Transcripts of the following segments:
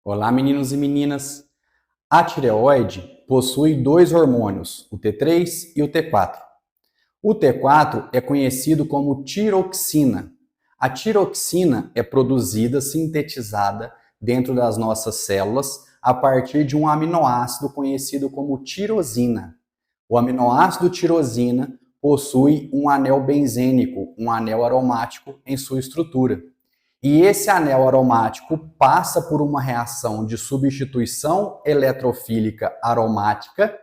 Olá, meninos e meninas. A tireoide possui dois hormônios, o T3 e o T4. O T4 é conhecido como tiroxina. A tiroxina é produzida, sintetizada dentro das nossas células a partir de um aminoácido conhecido como tirosina. O aminoácido tirosina possui um anel benzênico, um anel aromático em sua estrutura. E esse anel aromático passa por uma reação de substituição eletrofílica aromática,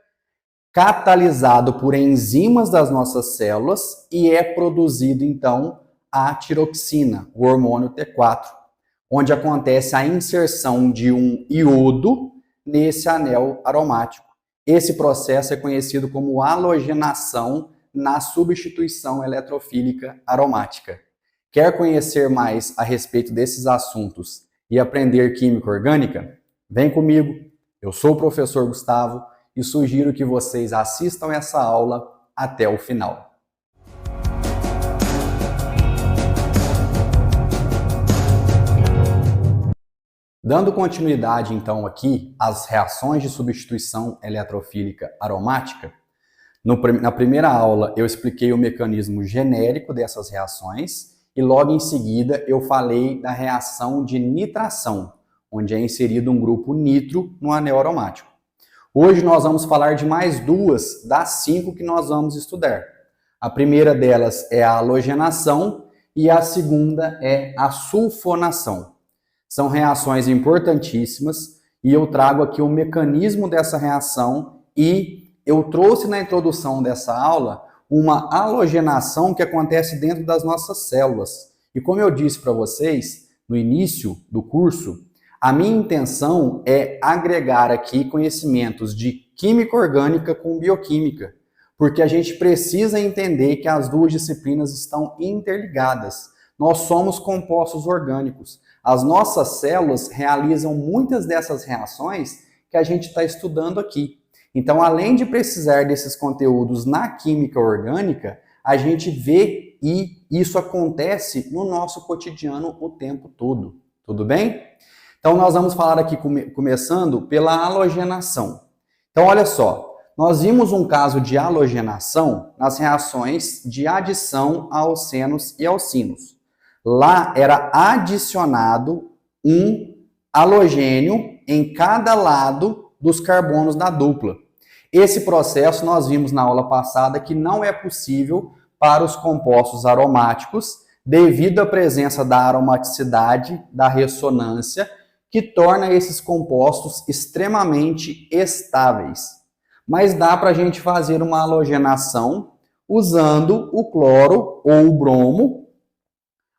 catalisado por enzimas das nossas células, e é produzido então a tiroxina, o hormônio T4, onde acontece a inserção de um iodo nesse anel aromático. Esse processo é conhecido como halogenação na substituição eletrofílica aromática. Quer conhecer mais a respeito desses assuntos e aprender química orgânica? Vem comigo, eu sou o professor Gustavo e sugiro que vocês assistam essa aula até o final. Dando continuidade então aqui às reações de substituição eletrofílica aromática, na primeira aula eu expliquei o mecanismo genérico dessas reações e logo em seguida eu falei da reação de nitração, onde é inserido um grupo nitro no anel aromático. Hoje nós vamos falar de mais duas das 5 que nós vamos estudar. A primeira delas é a halogenação e a segunda é a sulfonação. São reações importantíssimas e eu trago aqui o mecanismo dessa reação e eu trouxe na introdução dessa aula uma halogenação que acontece dentro das nossas células. E como eu disse para vocês no início do curso, a minha intenção é agregar aqui conhecimentos de química orgânica com bioquímica, porque a gente precisa entender que as duas disciplinas estão interligadas. Nós somos compostos orgânicos. As nossas células realizam muitas dessas reações que a gente está estudando aqui. Então, além de precisar desses conteúdos na química orgânica, a gente vê e isso acontece no nosso cotidiano o tempo todo. Tudo bem? Então, nós vamos falar aqui começando pela halogenação. Então, olha só, nós vimos um caso de halogenação nas reações de adição a alcenos e alcinos. Lá era adicionado um halogênio em cada lado dos carbonos da dupla. Esse processo nós vimos na aula passada que não é possível para os compostos aromáticos devido à presença da aromaticidade, da ressonância, que torna esses compostos extremamente estáveis. Mas dá para a gente fazer uma halogenação usando o cloro ou o bromo,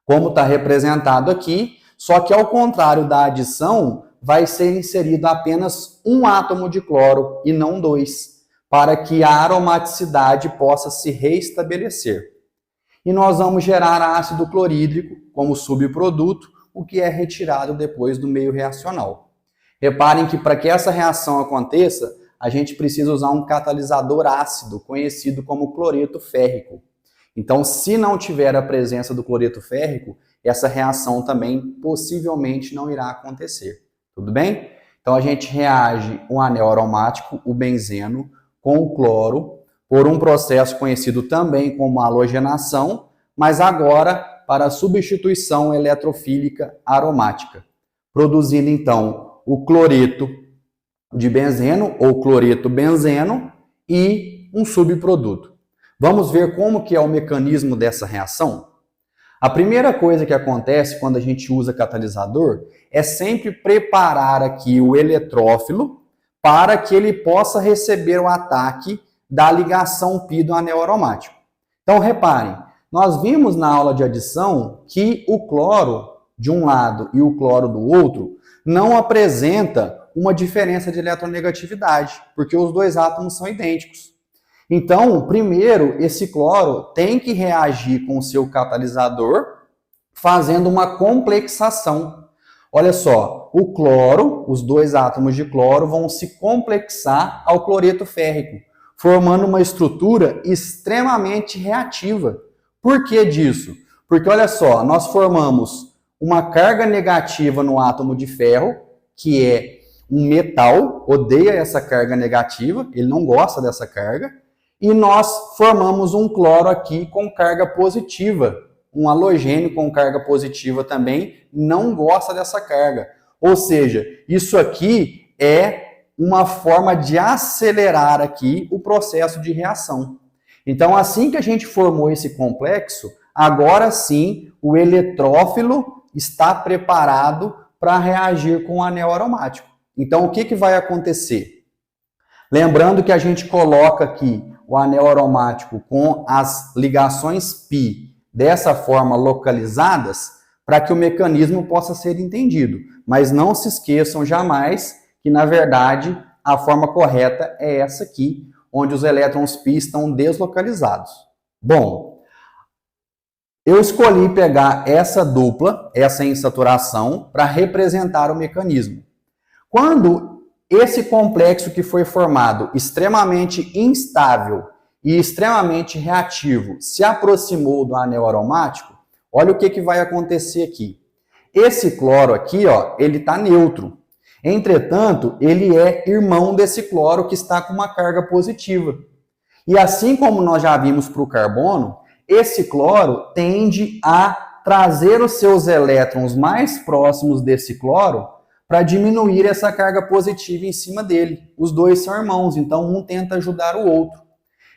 como está representado aqui, só que ao contrário da adição, vai ser inserido apenas um átomo de cloro e não 2, para que a aromaticidade possa se reestabelecer. E nós vamos gerar ácido clorídrico como subproduto, o que é retirado depois do meio reacional. Reparem que para que essa reação aconteça, a gente precisa usar um catalisador ácido, conhecido como cloreto férrico. Então, se não tiver a presença do cloreto férrico, essa reação também possivelmente não irá acontecer. Tudo bem? Então, a gente reage um anel aromático, o benzeno, com o cloro, por um processo conhecido também como halogenação, mas agora para a substituição eletrofílica aromática, produzindo então o cloreto de benzeno ou cloreto benzeno e um subproduto. Vamos ver como que é o mecanismo dessa reação? A primeira coisa que acontece quando a gente usa catalisador é sempre preparar aqui o eletrófilo para que ele possa receber o ataque da ligação π do anel aromático. Então reparem, nós vimos na aula de adição que o cloro de um lado e o cloro do outro não apresenta uma diferença de eletronegatividade, porque os dois átomos são idênticos. Então, primeiro, esse cloro tem que reagir com o seu catalisador, fazendo uma complexação. Olha só, o cloro, os dois átomos de cloro vão se complexar ao cloreto férrico, formando uma estrutura extremamente reativa. Por que disso? Porque, olha só, nós formamos uma carga negativa no átomo de ferro, que é um metal, odeia essa carga negativa, ele não gosta dessa carga, e nós formamos um cloro aqui com carga positiva. Um halogênio com carga positiva também não gosta dessa carga. Ou seja, isso aqui é uma forma de acelerar aqui o processo de reação. Então, assim que a gente formou esse complexo, agora sim o eletrófilo está preparado para reagir com o anel aromático. Então, o que vai acontecer? Lembrando que a gente coloca aqui o anel aromático com as ligações π dessa forma localizadas para que o mecanismo possa ser entendido. Mas não se esqueçam jamais que, na verdade, a forma correta é essa aqui, onde os elétrons π estão deslocalizados. Bom, eu escolhi pegar essa dupla, essa insaturação, para representar o mecanismo. Quando esse complexo que foi formado, extremamente instável e extremamente reativo, se aproximou do anel aromático, olha o que vai acontecer aqui. Esse cloro aqui, ó, ele está neutro. Entretanto, ele é irmão desse cloro que está com uma carga positiva. E assim como nós já vimos para o carbono, esse cloro tende a trazer os seus elétrons mais próximos desse cloro para diminuir essa carga positiva em cima dele. Os dois são irmãos, então um tenta ajudar o outro.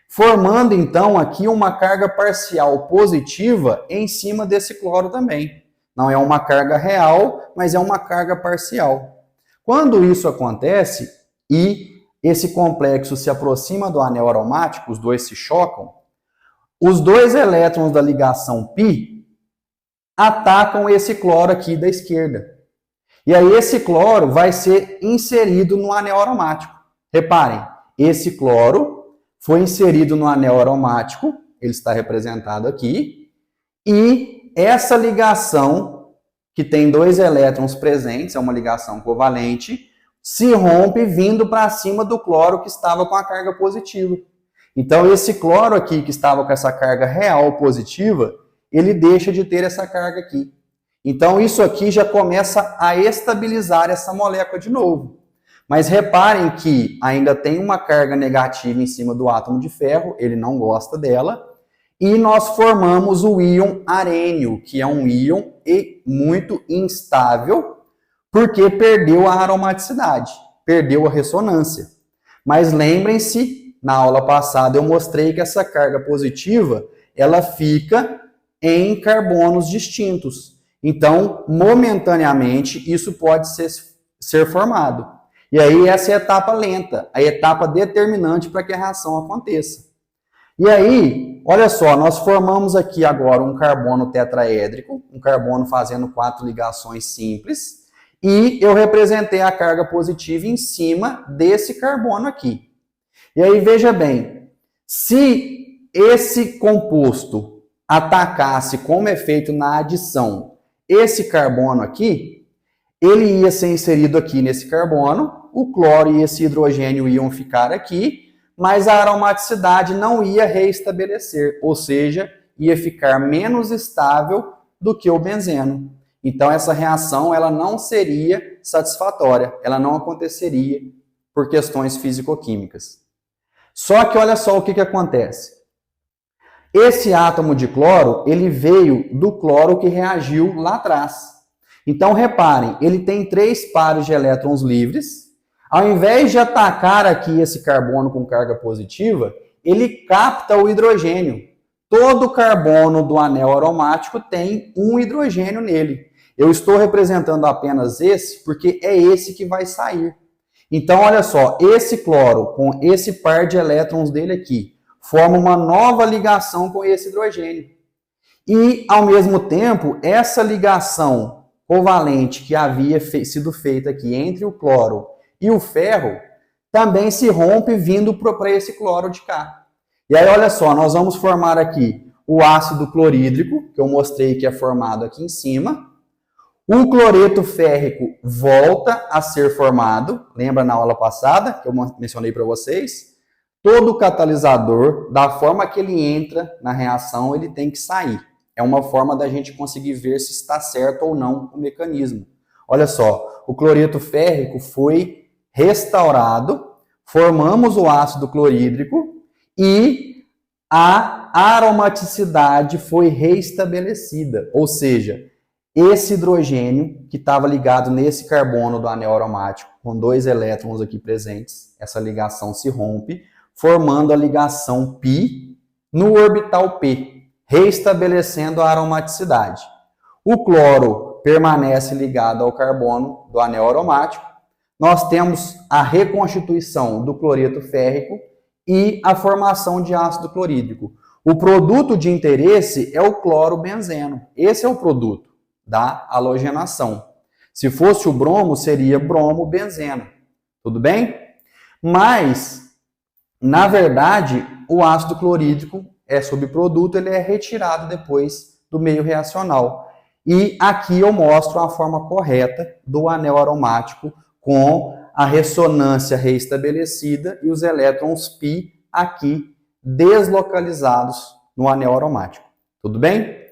Formando então aqui uma carga parcial positiva em cima desse cloro também. Não é uma carga real, mas é uma carga parcial. Quando isso acontece e esse complexo se aproxima do anel aromático, os dois se chocam, os dois elétrons da ligação π atacam esse cloro aqui da esquerda. E aí esse cloro vai ser inserido no anel aromático. Reparem, esse cloro foi inserido no anel aromático, ele está representado aqui, e essa ligação, que tem dois elétrons presentes, é uma ligação covalente, se rompe vindo para cima do cloro que estava com a carga positiva. Então esse cloro aqui, que estava com essa carga real positiva, ele deixa de ter essa carga aqui. Então isso aqui já começa a estabilizar essa molécula de novo. Mas reparem que ainda tem uma carga negativa em cima do átomo de ferro, ele não gosta dela, e nós formamos o íon arênio, que é um íon muito instável, porque perdeu a aromaticidade, perdeu a ressonância. Mas lembrem-se, na aula passada eu mostrei que essa carga positiva, ela fica em carbonos distintos. Então, momentaneamente, isso pode ser formado. E aí, essa é a etapa lenta, a etapa determinante para que a reação aconteça. E aí, olha só, nós formamos aqui agora um carbono tetraédrico, um carbono fazendo 4 ligações simples, e eu representei a carga positiva em cima desse carbono aqui. E aí, veja bem, se esse composto atacasse, como é feito na adição, esse carbono aqui, ele ia ser inserido aqui nesse carbono, o cloro e esse hidrogênio iam ficar aqui, mas a aromaticidade não ia reestabelecer, ou seja, ia ficar menos estável do que o benzeno. Então essa reação ela não seria satisfatória, ela não aconteceria por questões físico-químicas. Só que olha só o que acontece. Esse átomo de cloro, ele veio do cloro que reagiu lá atrás. Então, reparem, ele tem 3 pares de elétrons livres. Ao invés de atacar aqui esse carbono com carga positiva, ele capta o hidrogênio. Todo carbono do anel aromático tem um hidrogênio nele. Eu estou representando apenas esse, porque é esse que vai sair. Então, olha só, esse cloro com esse par de elétrons dele aqui, forma uma nova ligação com esse hidrogênio. E, ao mesmo tempo, essa ligação covalente que havia sido feita aqui entre o cloro e o ferro, também se rompe vindo para esse cloro de cá. E aí, olha só, nós vamos formar aqui o ácido clorídrico, que eu mostrei que é formado aqui em cima. O cloreto férrico volta a ser formado, lembra na aula passada, que eu mencionei para vocês? Todo catalisador, da forma que ele entra na reação, ele tem que sair. É uma forma da gente conseguir ver se está certo ou não o mecanismo. Olha só, o cloreto férrico foi restaurado, formamos o ácido clorídrico e a aromaticidade foi reestabelecida, ou seja, esse hidrogênio que estava ligado nesse carbono do anel aromático, com 2 elétrons aqui presentes, essa ligação se rompe, formando a ligação π no orbital p, reestabelecendo a aromaticidade. O cloro permanece ligado ao carbono do anel aromático. Nós temos a reconstituição do cloreto férrico e a formação de ácido clorídrico. O produto de interesse é o clorobenzeno. Esse é o produto da halogenação. Se fosse o bromo, seria bromobenzeno. Tudo bem? Mas, na verdade, o ácido clorídrico é subproduto, ele é retirado depois do meio reacional. E aqui eu mostro a forma correta do anel aromático com a ressonância reestabelecida e os elétrons π aqui deslocalizados no anel aromático. Tudo bem?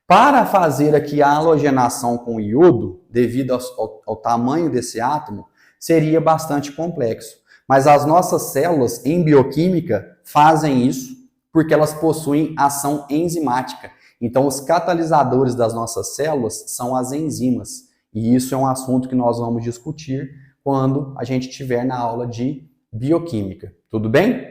Para fazer aqui a halogenação com iodo, devido ao tamanho desse átomo, seria bastante complexo. Mas as nossas células, em bioquímica, fazem isso porque elas possuem ação enzimática. Então, os catalisadores das nossas células são as enzimas. E isso é um assunto que nós vamos discutir quando a gente estiver na aula de bioquímica. Tudo bem?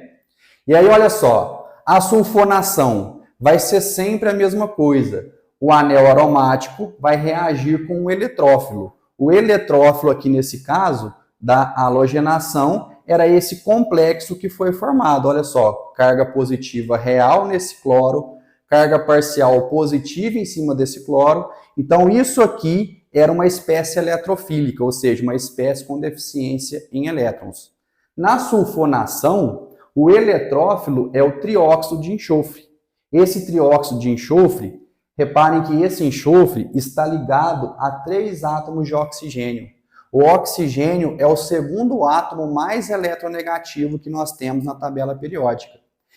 E aí, olha só, a sulfonação vai ser sempre a mesma coisa. O anel aromático vai reagir com o eletrófilo. O eletrófilo aqui nesse caso, da halogenação, era esse complexo que foi formado. Olha só, carga positiva real nesse cloro, carga parcial positiva em cima desse cloro. Então isso aqui era uma espécie eletrofílica, ou seja, uma espécie com deficiência em elétrons. Na sulfonação, o eletrófilo é o trióxido de enxofre. Esse trióxido de enxofre, reparem que esse enxofre está ligado a 3 átomos de oxigênio. O oxigênio é o segundo átomo mais eletronegativo que nós temos na tabela periódica.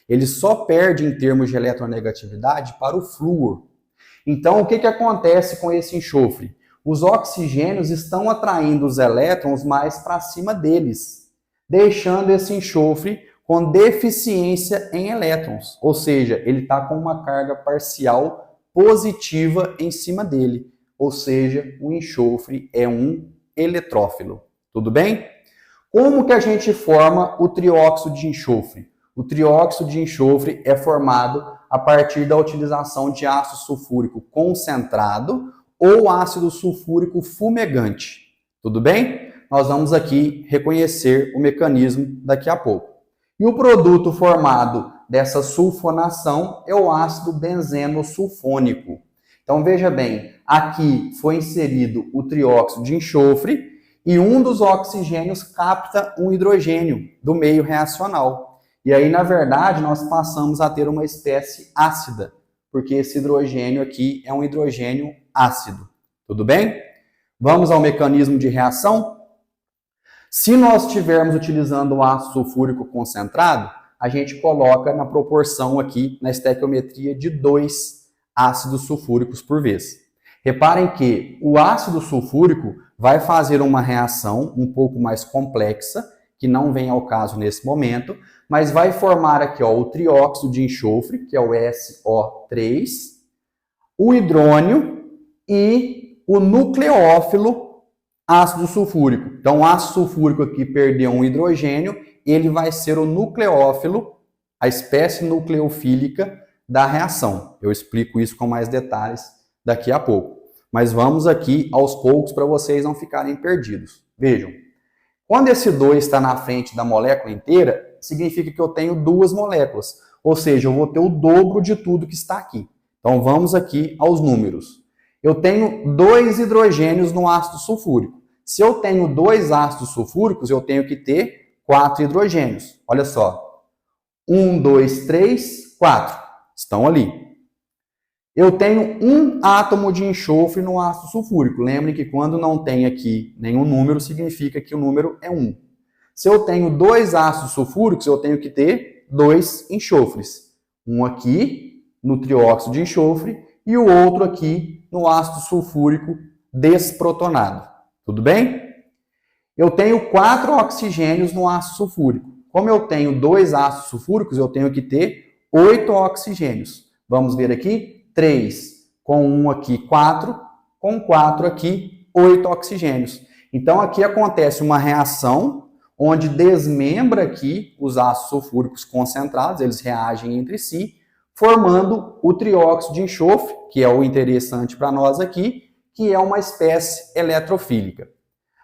Ele só perde em termos de eletronegatividade para o flúor. Então, o que acontece com esse enxofre? Os oxigênios estão atraindo os elétrons mais para cima deles, deixando esse enxofre com deficiência em elétrons. Ou seja, ele está com uma carga parcial positiva em cima dele. Ou seja, o enxofre é um eletrófilo. Tudo bem? Como que a gente forma o trióxido de enxofre? O trióxido de enxofre é formado a partir da utilização de ácido sulfúrico concentrado ou ácido sulfúrico fumegante. Tudo bem? Nós vamos aqui reconhecer o mecanismo daqui a pouco. E o produto formado dessa sulfonação é o ácido benzeno sulfônico. Então veja bem, aqui foi inserido o trióxido de enxofre e um dos oxigênios capta um hidrogênio do meio reacional. E aí, na verdade, nós passamos a ter uma espécie ácida, porque esse hidrogênio aqui é um hidrogênio ácido. Tudo bem? Vamos ao mecanismo de reação? Se nós estivermos utilizando o ácido sulfúrico concentrado, a gente coloca na proporção aqui, na estequiometria, de 2 ácidos sulfúricos por vez. Reparem que o ácido sulfúrico vai fazer uma reação um pouco mais complexa, que não vem ao caso nesse momento, mas vai formar aqui o trióxido de enxofre, que é o SO3, o hidrônio e o nucleófilo ácido sulfúrico. Então, o ácido sulfúrico aqui perdeu um hidrogênio, ele vai ser o nucleófilo, a espécie nucleofílica da reação. Eu explico isso com mais detalhes daqui a pouco. Mas vamos aqui aos poucos para vocês não ficarem perdidos. Vejam, quando esse 2 está na frente da molécula inteira, significa que eu tenho 2 moléculas. Ou seja, eu vou ter o dobro de tudo que está aqui. Então vamos aqui aos números. Eu tenho 2 hidrogênios no ácido sulfúrico. Se eu tenho 2 ácidos sulfúricos, eu tenho que ter 4 hidrogênios. Olha só. 1, 2, 3, 4. Estão ali. Eu tenho um átomo de enxofre no ácido sulfúrico. Lembrem que quando não tem aqui nenhum número, significa que o número é 1. Se eu tenho 2 ácidos sulfúricos, eu tenho que ter 2 enxofres. Um aqui no trióxido de enxofre e o outro aqui no ácido sulfúrico desprotonado. Tudo bem? Eu tenho 4 oxigênios no ácido sulfúrico. Como eu tenho 2 ácidos sulfúricos, eu tenho que ter 8 oxigênios. Vamos ver aqui, 3, com 1 aqui 4, com 4 aqui 8 oxigênios. Então aqui acontece uma reação onde desmembra aqui os ácidos sulfúricos concentrados, eles reagem entre si, formando o trióxido de enxofre, que é o interessante para nós aqui, que é uma espécie eletrofílica.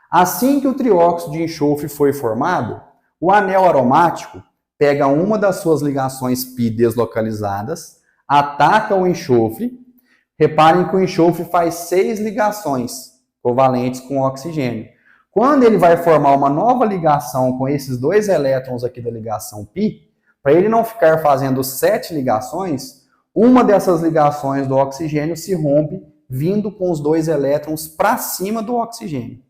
Assim que o trióxido de enxofre foi formado, o anel aromático pega uma das suas ligações π deslocalizadas, ataca o enxofre. Reparem que o enxofre faz 6 ligações covalentes com o oxigênio. Quando ele vai formar uma nova ligação com esses 2 elétrons aqui da ligação π, para ele não ficar fazendo 7 ligações, uma dessas ligações do oxigênio se rompe, vindo com os 2 elétrons para cima do oxigênio.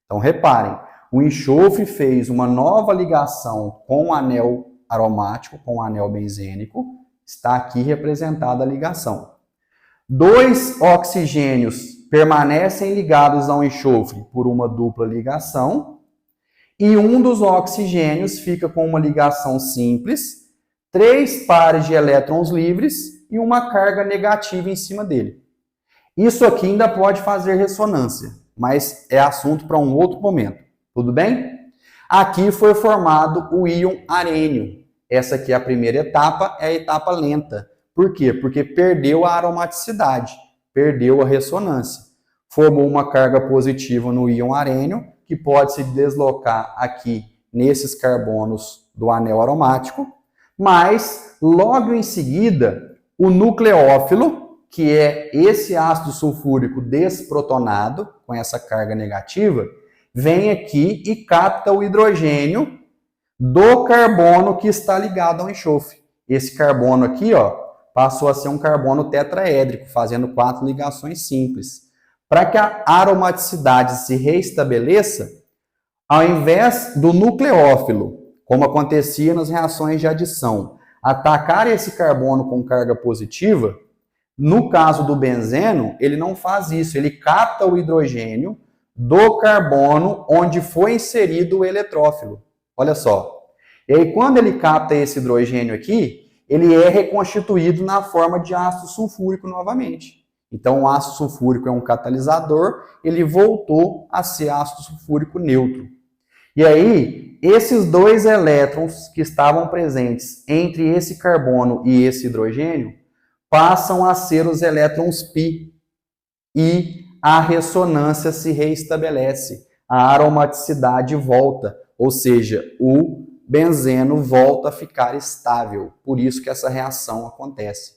Então, reparem, o enxofre fez uma nova ligação com o anel aromático, com o anel benzênico, está aqui representada a ligação. 2 oxigênios permanecem ligados ao enxofre por uma dupla ligação, e um dos oxigênios fica com uma ligação simples, 3 pares de elétrons livres e uma carga negativa em cima dele. Isso aqui ainda pode fazer ressonância, mas é assunto para um outro momento. Tudo bem? Aqui foi formado o íon arênio. Essa aqui é a primeira etapa, é a etapa lenta. Por quê? Porque perdeu a aromaticidade, perdeu a ressonância. Formou uma carga positiva no íon arênio, que pode se deslocar aqui nesses carbonos do anel aromático, mas logo em seguida, o nucleófilo, que é esse ácido sulfúrico desprotonado, com essa carga negativa, vem aqui e capta o hidrogênio do carbono que está ligado ao enxofre. Esse carbono aqui, ó, passou a ser um carbono tetraédrico, fazendo 4 ligações simples. Para que a aromaticidade se reestabeleça, ao invés do nucleófilo, como acontecia nas reações de adição, atacar esse carbono com carga positiva, no caso do benzeno, ele não faz isso, ele capta o hidrogênio do carbono onde foi inserido o eletrófilo. Olha só. E aí, quando ele capta esse hidrogênio aqui, ele é reconstituído na forma de ácido sulfúrico novamente. Então, o ácido sulfúrico é um catalisador, ele voltou a ser ácido sulfúrico neutro. E aí, esses 2 elétrons que estavam presentes entre esse carbono e esse hidrogênio passam a ser os elétrons π e a ressonância se reestabelece, a aromaticidade volta, ou seja, o benzeno volta a ficar estável. Por isso que essa reação acontece.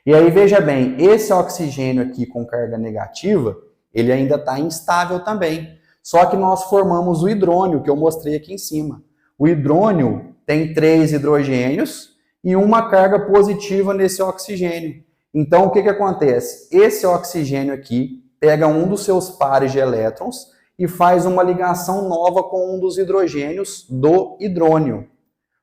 E aí, veja bem, esse oxigênio aqui com carga negativa, ele ainda está instável também. Só que nós formamos o hidrônio, que eu mostrei aqui em cima. O hidrônio tem 3 hidrogênios e uma carga positiva nesse oxigênio. Então, o que acontece? Esse oxigênio aqui pega um dos seus pares de elétrons e faz uma ligação nova com um dos hidrogênios do hidrônio.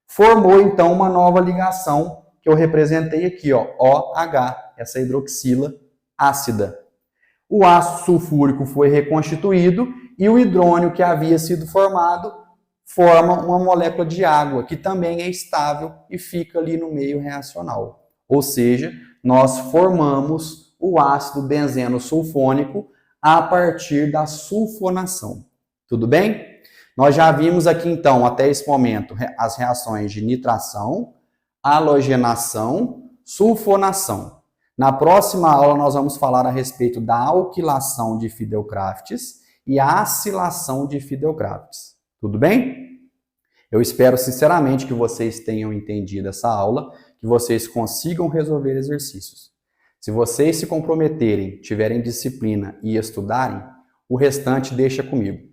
Formou, então, uma nova ligação que eu representei aqui, ó, OH, essa hidroxila ácida. O ácido sulfúrico foi reconstituído e o hidrônio que havia sido formado forma uma molécula de água, que também é estável e fica ali no meio reacional. Ou seja, nós formamos o ácido benzeno sulfônico a partir da sulfonação. Tudo bem? Nós já vimos aqui, então, até esse momento, as reações de nitração, halogenação, sulfonação. Na próxima aula, nós vamos falar a respeito da alquilação de Fidelcrafts e a acilação de Fidelcrafts. Tudo bem? Eu espero sinceramente que vocês tenham entendido essa aula, que vocês consigam resolver exercícios. Se vocês se comprometerem, tiverem disciplina e estudarem, o restante deixa comigo.